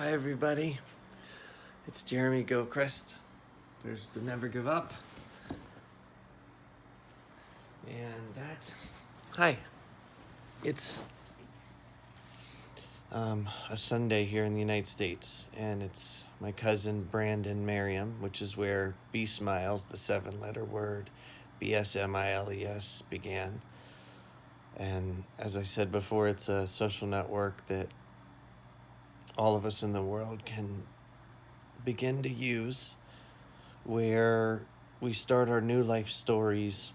Hi everybody, it's Jeremy Gilchrist. There's the Never Give Up. And hi, it's a Sunday here in the United States, and it's my cousin Brandon Merriam, which is where B Smiles, the 7-letter word, BSMILES, began. And as I said before, it's a social network that all of us in the world can begin to use, where we start our new life stories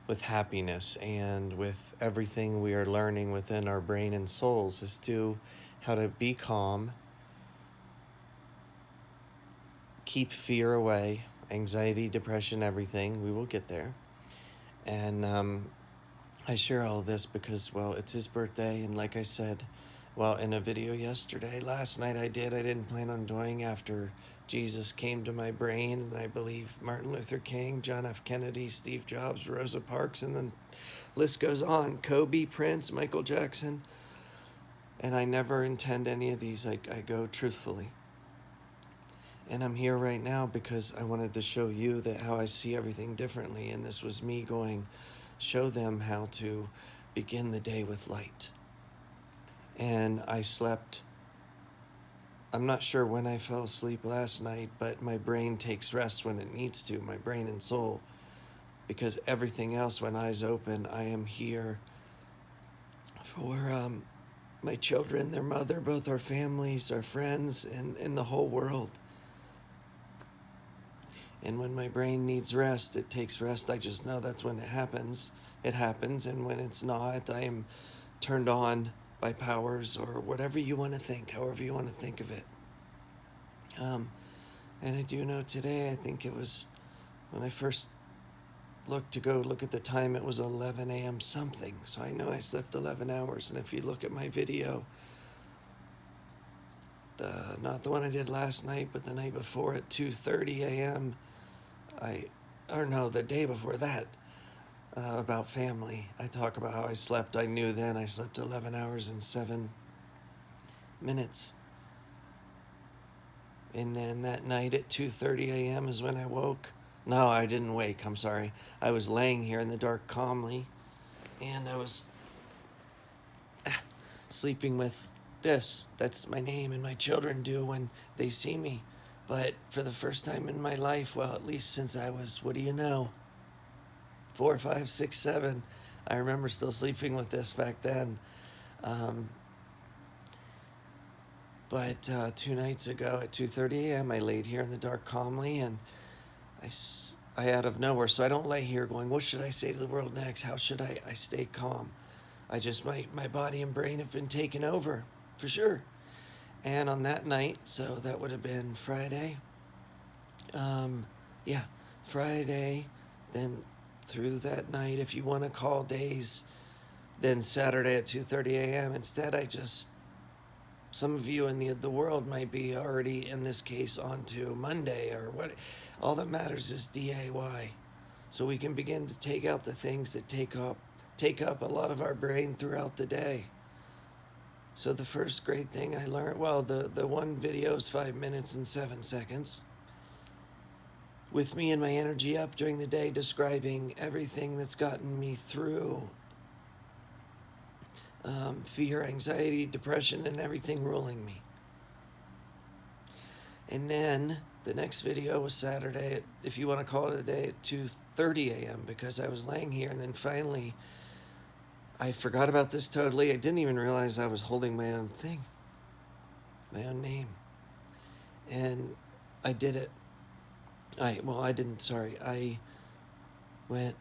with happiness and with everything we are learning within our brain and souls as to how to be calm, keep fear away, anxiety, depression, everything. We will get there. And I share all this because, well, it's his birthday, and like I said, well, in a video last night I didn't plan on doing after Jesus came to my brain, and I believe Martin Luther King, John F. Kennedy, Steve Jobs, Rosa Parks, and the list goes on. Kobe, Prince, Michael Jackson. And I never intend any of these. I go truthfully. And I'm here right now because I wanted to show you that how I see everything differently. And this was me going, show them how to begin the day with light. And I slept. I'm not sure when I fell asleep last night, but my brain takes rest when it needs to, my brain and soul, because everything else, when eyes open, I am here for my children, their mother, both our families, our friends, and the whole world. And when my brain needs rest, it takes rest. I just know that's when it happens. It happens, and when it's not, I am turned on by powers or whatever you want to think, however you want to think of it. And I do know today, I think it was when I first looked to go look at the time, it was 11 a.m. something. So I know I slept 11 hours. And if you look at my video, not the one I did last night, but the night before at 2:30 a.m., the day before that, about family. I talk about how I slept. I knew then I slept 11 hours and 7 minutes. And then that night at 2:30 a.m. is when I woke. No, I didn't wake. I'm sorry. I was laying here in the dark calmly, and I was sleeping with this. That's my name, and my children do when they see me. But for the first time in my life, well, at least since I was, 4, 5, 6, 7. I remember still sleeping with this back then. But 2 nights ago at 2:30 a.m., I laid here in the dark calmly, and I out of nowhere. So I don't lay here going, what should I say to the world next? How should I stay calm? My body and brain have been taken over, for sure. And on that night, so that would have been Friday. Friday, then through that night, if you want to call days, then Saturday at 2:30 a.m. Instead, some of you in the world might be already, in this case, on to Monday or what. All that matters is DAY. So we can begin to take out the things that take up a lot of our brain throughout the day. So the first great thing I learned, the one video is 5 minutes and 7 seconds. With me and my energy up during the day, describing everything that's gotten me through fear, anxiety, depression, and everything ruling me. And then the next video was Saturday, if you want to call it a day, at 2:30 a.m. because I was laying here, and then finally I forgot about this totally. I didn't even realize I was holding my own thing, my own name. And I did it. I went,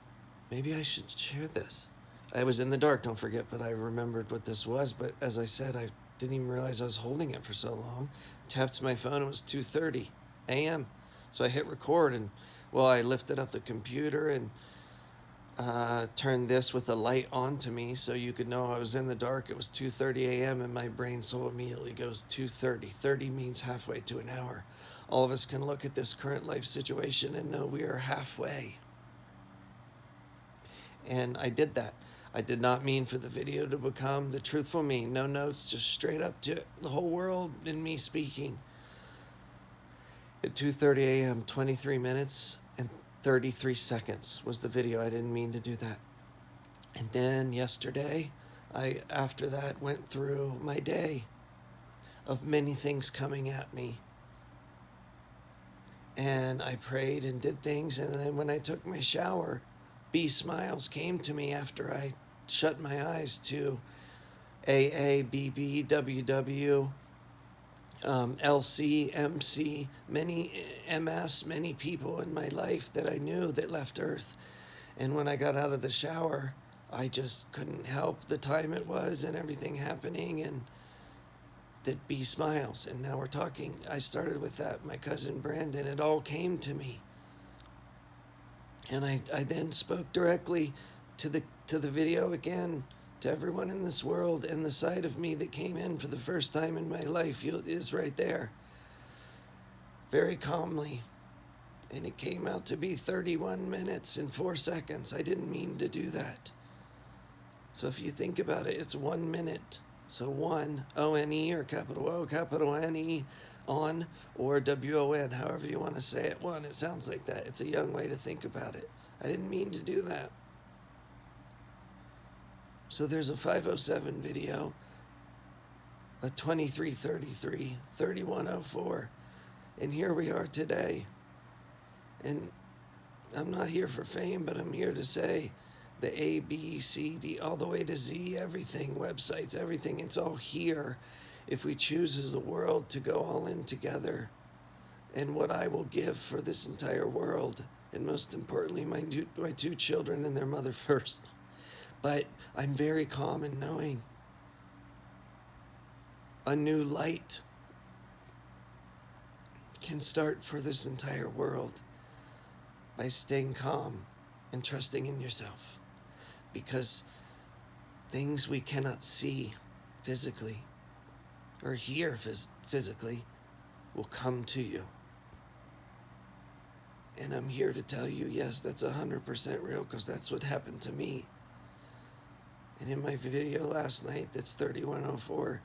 maybe I should share this. I was in the dark, don't forget, but I remembered what this was. But as I said, I didn't even realize I was holding it for so long. Tapped my phone, it was 2:30 a.m. So I hit record, and I lifted up the computer and turned this with a light on to me so you could know I was in the dark. It was 2:30 a.m. and my brain soul immediately goes 2:30. 30 means halfway to an hour. All of us can look at this current life situation and know we are halfway. And I did that. I did not mean for the video to become the truthful me. No notes, just straight up to the whole world and me speaking. At 2:30 a.m., 23 minutes and 33 seconds was the video. I didn't mean to do that. And then yesterday, I, after that, went through my day of many things coming at me. And I prayed and did things. And then when I took my shower, B smiles came to me after I shut my eyes to AA, BB, WW, LC, MC, many MS, many people in my life that I knew that left Earth. And when I got out of the shower, I just couldn't help the time it was and everything happening, and that B smiles. And now we're talking. I started with that, my cousin Brandon. It all came to me. And I then spoke directly to the video again, to everyone in this world, and the side of me that came in for the first time in my life is right there. Very calmly. And it came out to be 31 minutes and 4 seconds. I didn't mean to do that. So if you think about it, it's 1 minute. So one, O-N-E, or capital O, capital N-E, on, or W-O-N, however you want to say it. One, it sounds like that. It's a young way to think about it. I didn't mean to do that. So there's a 507 video, a 2333, 3104, and here we are today. And I'm not here for fame, but I'm here to say the A, B, C, D, all the way to Z, everything, websites, everything, it's all here if we choose as a world to go all in together. And what I will give for this entire world, and most importantly, my two children and their mother first. But I'm very calm in knowing a new light can start for this entire world by staying calm and trusting in yourself. Because things we cannot see physically or hear physically will come to you. And I'm here to tell you, yes, that's 100% real, because that's what happened to me. And in my video last night, that's 3104,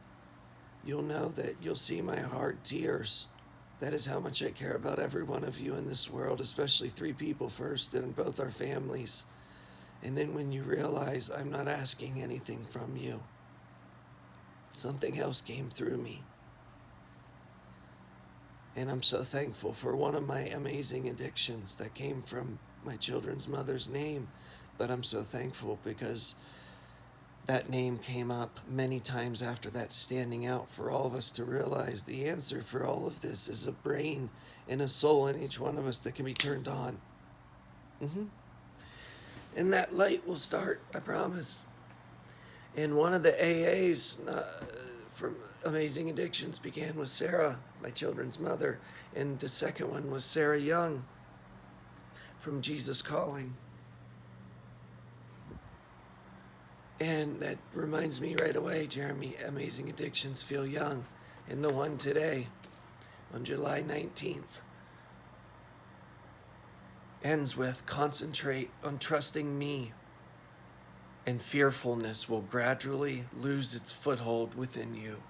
you'll know that you'll see my hard tears. That is how much I care about every one of you in this world, especially 3 people first, and both our families. And then when you realize I'm not asking anything from you, something else came through me. And I'm so thankful for one of my amazing addictions that came from my children's mother's name. But I'm so thankful because that name came up many times after that, standing out for all of us to realize the answer for all of this is a brain and a soul in each one of us that can be turned on. And that light will start, I promise. And one of the AAs from Amazing Addictions began with Sarah, my children's mother. And the second one was Sarah Young from Jesus Calling. And that reminds me right away, Jeremy, Amazing Addictions Feel Young. And the one today, on July 19th, ends with concentrate on trusting me, and fearfulness will gradually lose its foothold within you.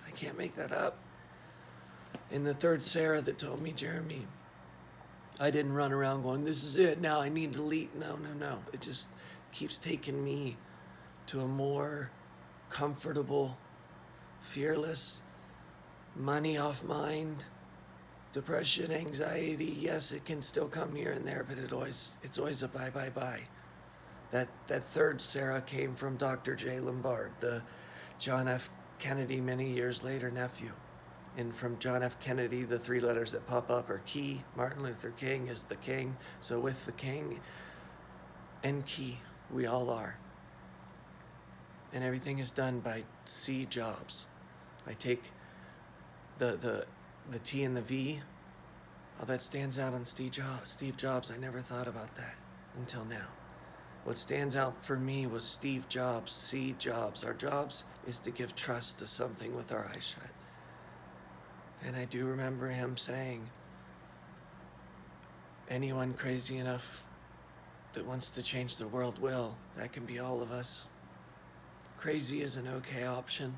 I can't make that up. And the third Sarah that told me, Jeremy, I didn't run around going, this is it, now I need to leave. No. It just keeps taking me to a more comfortable, fearless, money off mind, depression, anxiety. Yes, it can still come here and there, but it's always a bye. That third Sarah came from Dr. J. Lombard, the John F. Kennedy many years later nephew. And from John F. Kennedy, the 3 letters that pop up are key. Martin Luther King is the king. So with the king and key, we all are. And everything is done by C. Jobs. I take the T and the V. Oh, that stands out on Steve Jobs. I never thought about that until now. What stands out for me was Steve Jobs, C. Jobs. Our jobs is to give trust to something with our eyes shut. And I do remember him saying, anyone crazy enough that wants to change the world will. That can be all of us. Crazy is an okay option.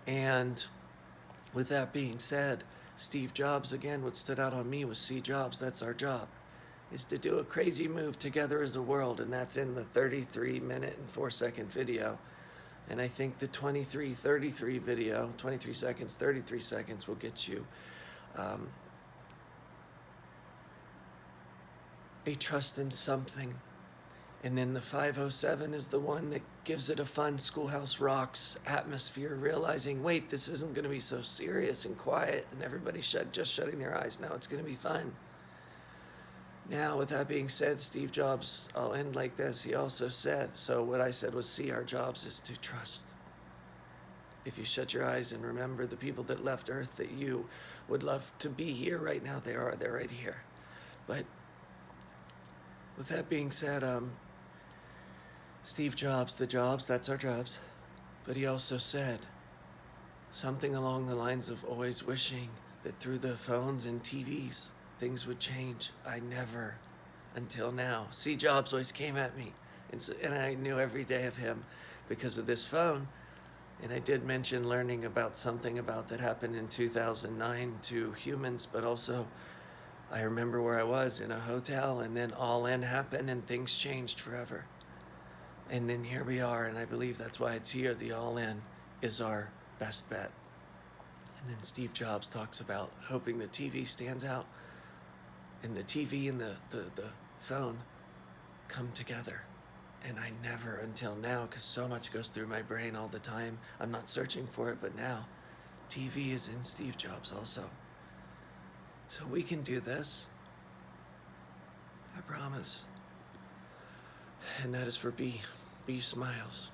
And with that being said, Steve Jobs, again, what stood out on me was see Jobs, that's our job, is to do a crazy move together as a world, and that's in the 33-minute and 4-second video. And I think the 23:33 video, 23 seconds, 33 seconds will get you a trust in something. And then the 5:07 is the one that gives it a fun Schoolhouse Rocks atmosphere, realizing, wait, this isn't going to be so serious and quiet and everybody just shutting their eyes. Now it's going to be fun. Now, with that being said, Steve Jobs, I'll end like this. He also said, so what I said was, see, our jobs is to trust. If you shut your eyes and remember the people that left Earth that you would love to be here right now, they're right here. But with that being said, Steve Jobs, the jobs, that's our jobs. But he also said something along the lines of always wishing that through the phones and TVs, things would change. I never, until now. See, Jobs always came at me. And I knew every day of him because of this phone. And I did mention learning about something about that happened in 2009 to humans, but also I remember where I was in a hotel, and then All In happened and things changed forever. And then here we are, and I believe that's why it's here. The All In is our best bet. And then Steve Jobs talks about hoping the TV stands out, and the TV and the phone come together. And I never, until now, because so much goes through my brain all the time, I'm not searching for it, but now TV is in Steve Jobs also. So we can do this. I promise. And that is for B. B smiles.